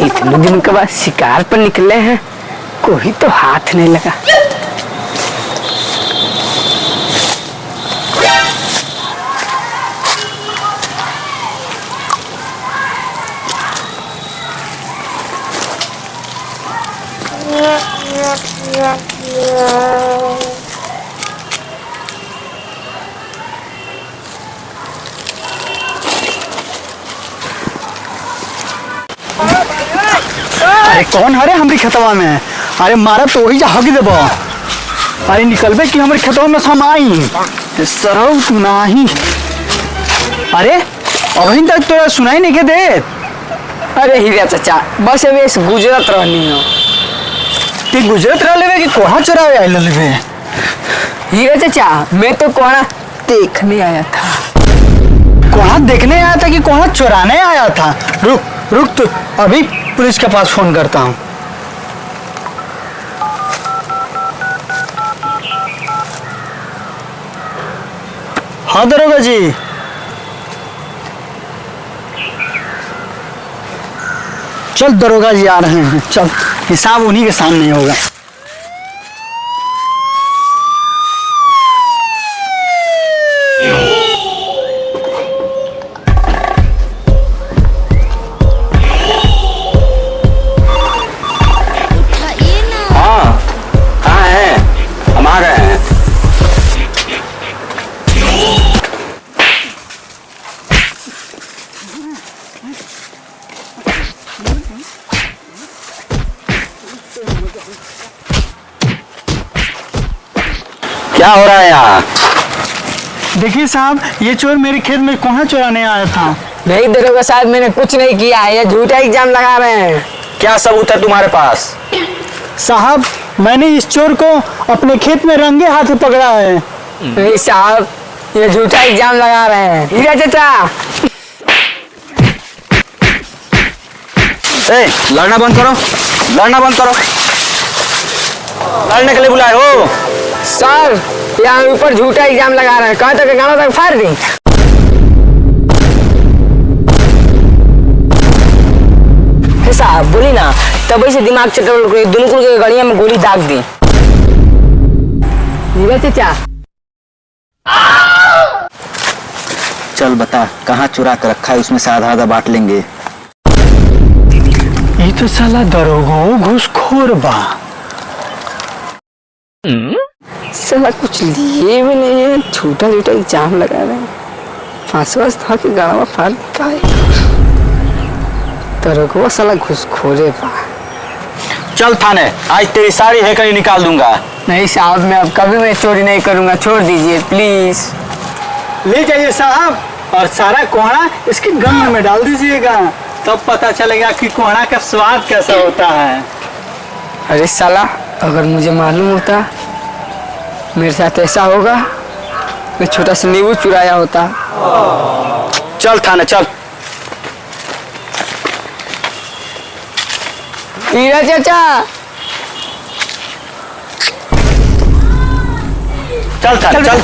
इतने दिन के बाद शिकार पर निकले हैं, कोई तो हाथ नहीं लगा। अरे कौन हरे हमारी खेतवा में? अरे मारा तो वही जा हक देबो। अरे निकलबे कि हमारे खेतवा में समाई सरौ तू नाही। अरे अभी तक तो सुनाई नहीं के दे। अरे हीरा चाचा, बस अभी गुजरत रहनी हो। ते गुजरत रह लेवे कि कोहा चरावे आइल लेवे? हीरा चाचा, मैं तो कोना देखने आया था। कोहा देखने आया था कि कोहा चुराने आया था? रुक रुक, तो अभी पुलिस के पास फोन करता हूँ। हाँ दरोगा जी, चल दरोगा जी आ रहे हैं, चल हिसाब उन्हीं के सामने होगा। क्या हो रहा है यहाँ? देखिए साहब, ये चोर मेरे खेत में कोहा चुराने आया था। नहीं दरोगा साहब, मैंने कुछ नहीं किया है, ये झूठा इल्जाम लगा रहे हैं। क्या सबूत है तुम्हारे पास? साहब, मैंने इस चोर को अपने खेत में रंगे हाथ पकड़ा है। नहीं साहब, ये झूठा इल्जाम लगा रहे हैं। हीरा चाचा, ए, लड़ना बंद करो, लड़ना बंद करो। लड़ने के लिए बुलाए हो? सर यहाँ ऊपर झूठा इल्जाम लगा रहे हैं, कहाँ तक गाना तक फाड़ दी। साहब बोली ना, तब से दिमाग चटोल के दोनों के गड़िया में गोली दाग दी। चाचा, चल बता, कहाँ चुरा कर रखा है? उसमें से आधा आधा बांट लेंगे। ये तो साला दरोगा घूसखोर बा। साला कुछ लिए भी नहीं है, छोटा छोटा इल्जाम लगा रहे हैं। फांसवास था कि गाना फाड़ का है। दरोगा साला घूसखोरे बा। चल थाने, आज तेरी सारी हैकड़ी निकाल दूंगा। नहीं साहब, मैं अब कभी मैं चोरी नहीं करूंगा, छोड़ दीजिए प्लीज। ले जाइए साहब, और सारा कोहड़ा इसके गम में डाल दीजिएगा, तब पता चलेगा कि कोहड़ा का स्वाद कैसा होता है। अरे साला, अगर मुझे मालूम होता मेरे साथ ऐसा होगा, मैं छोटा सा नींबू चुराया होता। चल थाने चल। हीरा चाचा, चल थाने चल।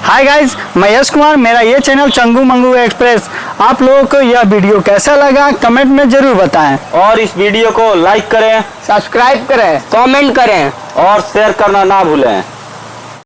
हाय गाइस, मैं यश कुमार, मेरा ये चैनल चंगू मंगू एक्सप्रेस। आप लोगों को यह वीडियो कैसा लगा कमेंट में जरूर बताएं, और इस वीडियो को लाइक करें, सब्सक्राइब करें, कमेंट करें और शेयर करना ना भूलें।